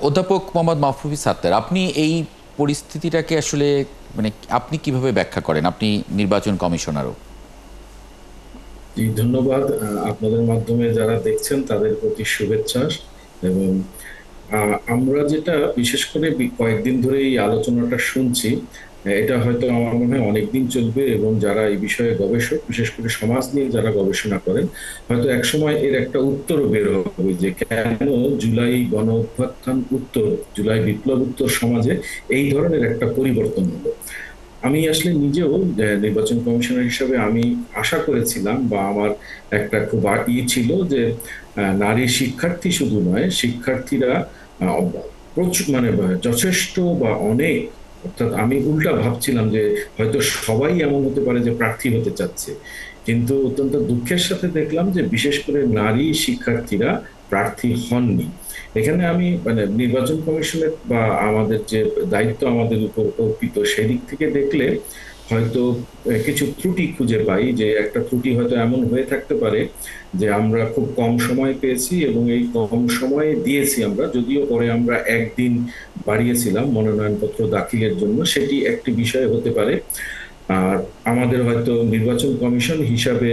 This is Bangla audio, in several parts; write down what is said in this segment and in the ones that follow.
অধ্যাপক মোহাম্মদ মাহফুজ সাত্তার, আপনি এই পরিস্থিতিটাকে আসলে মানে আপনি কিভাবে ব্যাখ্যা করেন? আপনি নির্বাচন কমিশনারও। জি, ধন্যবাদ। আপনাদের মাধ্যমে যারা দেখছেন তাদের প্রতি শুভেচ্ছা। এবং আমরা যেটা বিশেষ করে কয়েকদিন ধরে এই আলোচনাটা শুনছি, এটা হয়তো আমার মনে হয় অনেকদিন চলবে, এবং যারা এই বিষয়ে গবেষক, বিশেষ করে সমাজ নিয়ে যারা গবেষণা করেন, হয়তো একসময় এর একটা উত্তরও বের হবে যে কেন জুলাই গণ অভ্যুত্থান উত্তর, জুলাই বিপ্লব উত্তর সমাজে এই ধরনের একটা পরিবর্তন হলো। আমি আসলে নিজেও নির্বাচন কমিশনার হিসেবে আমি আশা করেছিলাম, বা আমার একটা খুব ছিল যে নারী শিক্ষার্থী শুধু নয়, শিক্ষার্থীরা প্রচুর মানে যথেষ্ট বা অনেক, অর্থাৎ আমি উল্টা ভাবছিলাম যে হয়তো সবাই এমন হতে পারে যে প্রার্থী হতে চাচ্ছে, কিন্তু অত্যন্ত দুঃখের সাথে দেখলাম যে বিশেষ করে নারী শিক্ষার্থীরা প্রার্থী হননি। এখানে আমি মানে নির্বাচন কমিশনের বা আমাদের যে দায়িত্ব আমাদের উপর অর্পিত সেদিক থেকে দেখলে হয়তো কিছু ত্রুটি খুঁজে পাই, যে একটা ত্রুটি হয়তো এমন হয়ে থাকতে পারে যে আমরা খুব কম সময় পেয়েছি, এবং এই কম সময়ে দিয়েছি আমরা, যদিও পরে আমরা একদিন বাড়িয়েছিলাম মনোনয়নপত্র দাখিলের জন্য, সেটি একটি বিষয় হতে পারে। আর আমাদের হয়তো নির্বাচন কমিশন হিসাবে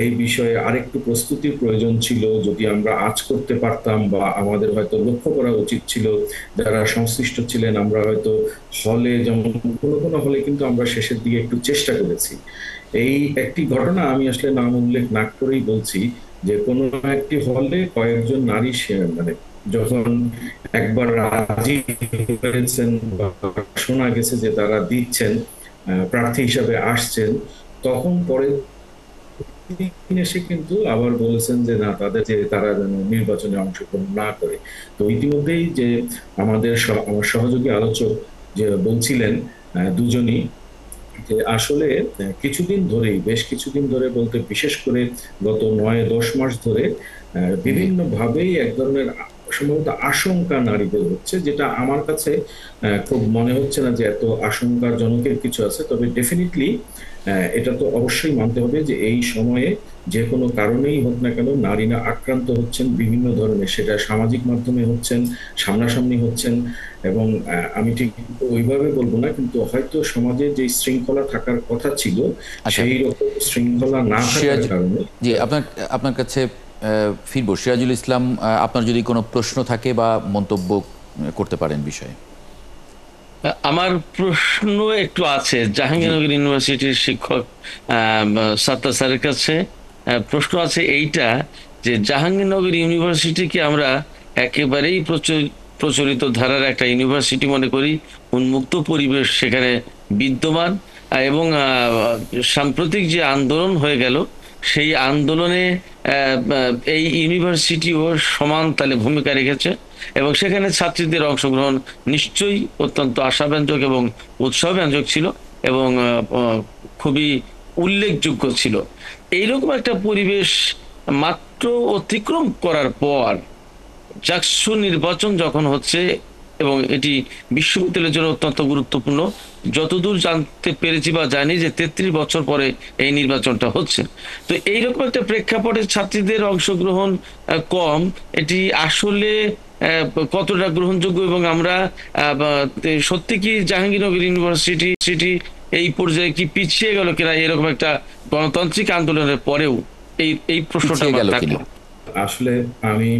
এই বিষয়ে আরেকটু প্রস্তুতির প্রয়োজন ছিল, যদি আমরা আজ করতে পারতাম, বা আমাদের হয়তো লক্ষ্য করা উচিত ছিল যারা সংশ্লিষ্ট ছিলেন। আমরা হয়তো হলে, যেমন কোনো কোনো হলে কিন্তু আমরা শেষের দিকে একটু চেষ্টা করেছি। এই একটি ঘটনা আমি আসলে নাম উল্লেখ না করেই বলছি, যে কোনো একটি হলে কয়েকজন নারী মানে যখন একবার রাজি হয়েছেন বা শোনা গেছে যে তারা দিচ্ছেন, প্রার্থী হিসাবে আসছেন, তখন পরে দিন এসে কিন্তু আবার বলেছেন যে না, তাদের যে তারা যেন নির্বাচনে অংশগ্রহণ না করে। তো ইতিমধ্যেই যে আমাদের আমার সহযোগী আলোচক যে বলছিলেন, দুজনই, যে আসলে কিছুদিন ধরেই, বেশ কিছুদিন ধরে বলতে বিশেষ করে গত 9-10 মাস ধরে জি। বিভিন্ন ভাবেই এক ধরনের সম্ভবত আশঙ্কা নারীদের হচ্ছে, যেটা আমার কাছে খুব মনে হচ্ছে না যে এত আশঙ্কাজনকের কিছু আছে। তবে ডেফিনেটলি এটা তো অবশ্যই মানতে হবে যে এই সময়ে যে কোনো কারণেই হোক না কেন নারীরা আক্রান্ত হচ্ছেন বিভিন্ন ধরনের, সেটা সামাজিক মাধ্যমে হচ্ছেন, সামনাসামনি হচ্ছেন। এবং আমি ঠিক ওইভাবে বলবো না, কিন্তু হয়তো সমাজে যে শৃঙ্খলা থাকার কথা ছিল আচ্ছা, সেই রকম শৃঙ্খলা না থাকার সিরাজ, কারণে। জি, আপনার আপনার কাছে ফিরবো। সিরাজুল ইসলাম, আপনার যদি কোনো প্রশ্ন থাকে বা মন্তব্য করতে পারেন বিষয়ে। আমার প্রশ্ন একটু আছে জি। জাহাঙ্গীরনগর ইউনিভার্সিটির শিক্ষক সাত্তার স্যারের কাছে। প্রশ্ন আছে এইটা, যে জাহাঙ্গীরনগর ইউনিভার্সিটিকে আমরা একেবারেই প্রচলিত ধারার একটা ইউনিভার্সিটি মনে করি, উন্মুক্ত পরিবেশ সেখানে বিদ্যমান, এবং সাম্প্রতিক যে আন্দোলন হয়ে গেল সেই আন্দোলনে এই ইউনিভার্সিটিও সমান তালে ভূমিকা রেখেছে, এবং সেখানে ছাত্রীদের অংশগ্রহণ নিশ্চয়ই অত্যন্ত আশাব্যঞ্জক এবং উৎসাহব্যঞ্জক ছিল, এবং খুবই উল্লেখযোগ্য ছিল। এইরকম একটা পরিবেশ মাত্র অতিক্রম করার পর জাকসু নির্বাচন যখন হচ্ছে, এবং এটি বিশ্ববিদ্যালয়ের জন্য অত্যন্ত গুরুত্বপূর্ণ, যতদূর জানতে পেরেছি বা জানি যে 33 বছর পরে এই নির্বাচনটা হচ্ছে। তো এইরকম একটা প্রেক্ষাপটে ছাত্রীদের অংশগ্রহণ কম, এটি আসলে কতটা গ্রহণযোগ্য, এবং আমরা সত্যি কি জাহাঙ্গীরনগর ইউনিভার্সিটি এই পর্যায়ে কি পিছিয়ে গেল কিনা এরকম একটা গণতান্ত্রিক আন্দোলনের পরেও, এই এই প্রশ্নটা পিছিয়ে আমার গেল কিনা? থাকলো। আসলে আমি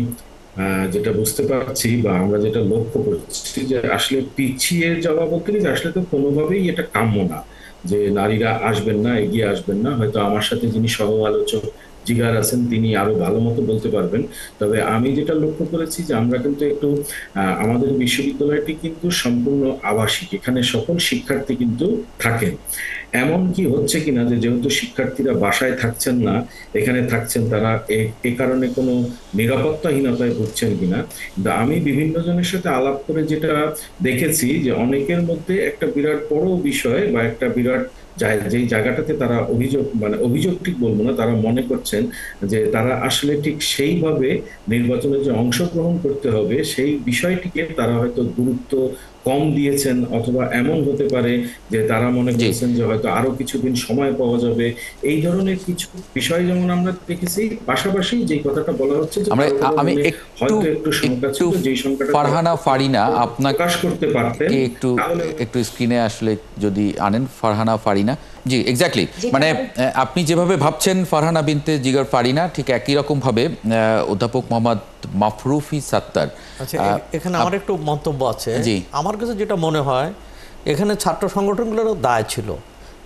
যেটা বুঝতে পারছি বা আমরা যেটা লক্ষ্য করছি, যে আসলে পিছিয়ে যাওয়া বলতে কি, যে আসলে তো কোনোভাবেই এটা কাম্য না যে নারীরা আসবেন না, এগিয়ে আসবেন না। হয়তো আমার সাথে যিনি সহ আলোচক জিগার আছেন তিনি আরো ভালো মতো বলতে পারবেন। তবে আমি যেটা লক্ষ্য করেছি যে আমরা কিন্তু একটু আমাদের বিশ্ববিদ্যালয়টি কিন্তু সম্পূর্ণ আবাসিক, এখানে সকল শিক্ষার্থী কিন্তু থাকেন। এমন কি হচ্ছে কিনা যে যেহেতু শিক্ষার্থীরা বাসায় থাকছেন না, এখানে থাকছেন, তারা এ কারণে কোনো নিরাপত্তাহীনতায় ভুগছেন কিনা। কিন্তু আমি বিভিন্ন জনের সাথে আলাপ করে যেটা দেখেছি, যে অনেকের মধ্যে একটা বিরাট বড় বিষয় বা একটা বিরাট যেই জায়গাটাতে তারা অভিযোগ, মানে অভিযোগ ঠিক বলবো না, তারা মনে করছেন যে তারা আসলে ঠিক সেইভাবে নির্বাচনে যে অংশগ্রহণ করতে হবে সেই বিষয়টিকে তারা হয়তো গুরুত্ব কম দিয়েছেন, অথবা এমন হতে পারে যে তারা মনে জি। করছেন যে হয়তো আরো কিছুদিন সময় পাওয়া যাবে। এই ধরনের কিছু বিষয় যেমন আমরা দেখেছি, পাশাপাশি যে কথাটা বলা হচ্ছে যে আমরা কারো কারো আমি মনে একটু হয়তো একটু শঙ্কা একটু ছিল, যেই শঙ্কাটা ফারহানা ফারিনা আপনাকে প্রকাশ করতে পারতেন একটু তাহলে একটু স্ক্রিনে আসলে যদি আনেন ফারহানা ফারিনা। জি, এক্স্যাক্টলি, মানে আপনি যেভাবে ভাবছেন ফারহানা বিনতে জিগার ফারিনা, ঠিক একই রকম ভাবে অধ্যাপক মোহাম্মদ মাফরুফি সাত্তার। আচ্ছা, এখানে আমার একটু মন্তব্য আছে। জি। আমার কাছে যেটা মনে হয়, এখানে ছাত্র সংগঠনগুলোরও দায় ছিল,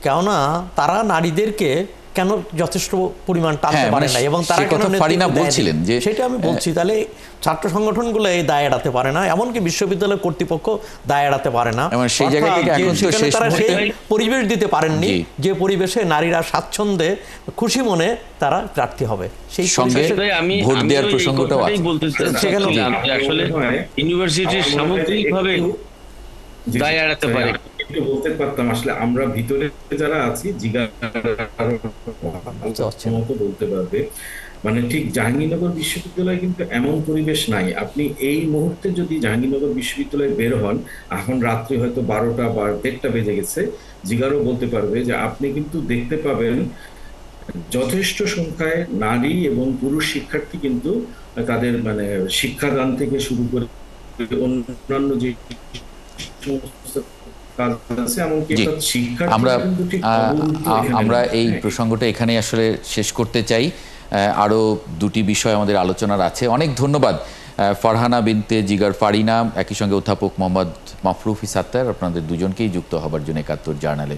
কেননা তারা নারীদেরকে কেন যথেষ্ট পরিমাণ টানতে হ্যাঁ, পারে মানে না, এবং তারা সে কেন কথা নেতৃত্ব ফারিনা দেয়নি। বলছিলেন যে সেটা আমি বলছি, তাহলে ছাত্র সংগঠনগুলো এই দায় এড়াতে পারে না, এমনকি বিশ্ববিদ্যালয় কর্তৃপক্ষ দায় এড়াতে পারে না। এবং সেই জায়গা থেকে অর্থাৎ এখন তো সেখানে শেষ তারা সেই মুহূর্তে- পরিবেশ দিতে পারেননি জি। যে পরিবেশে নারীরা স্বাচ্ছন্দ্যে খুশি মনে তারা প্রার্থী হবে। সেই সঙ্গে পরিবেশে তাই আমি ভোট দেওয়ার আমিও এই প্রসঙ্গটাও কথাটাই আছে। বলতে সেখানে চাচ্ছিলাম যে আসলে ইউনিভার্সিটির সামগ্রিকভাবে জি, দায় এড়াতে পারে। একটু বলতে পারতাম, আসলে আমরা ভিতরে যারা আছি জিগার মতো বলতে পারবে, মানে ঠিক জাহাঙ্গীরনগর বিশ্ববিদ্যালয় কিন্তু এমন পরিবেশ নাই। আপনি এই মুহূর্তে যদি জাহাঙ্গীরনগর বিশ্ববিদ্যালয়ে বের হন, এখন রাত্রি হয়তো 12টা বা 1:30 বেজে গেছে, জিগারও বলতে পারবে যে আপনি কিন্তু দেখতে পাবেন যথেষ্ট সংখ্যায় নারী এবং পুরুষ শিক্ষার্থী কিন্তু তাদের মানে শিক্ষাদান থেকে শুরু করে অন্যান্য যে সমস্ত কাজ আছে, এমনকি জি, শিক্ষার্থী আমরা কিন্তু ঠিক অবরুদ্ধ এখানে আমরা নেই। এই হ্যাঁ। প্রসঙ্গটা এখানেই আসলে শেষ করতে চাই। আরও দুটি বিষয় আমাদের আলোচনার আছে। অনেক ধন্যবাদ ফারহানা বিনতে জিগার ফারিনা, একই সঙ্গে অধ্যাপক মোহাম্মদ মাফরুফি সাত্তার, আপনাদের দুজনকেই যুক্ত হবার জন্য ৭১ জার্নালে।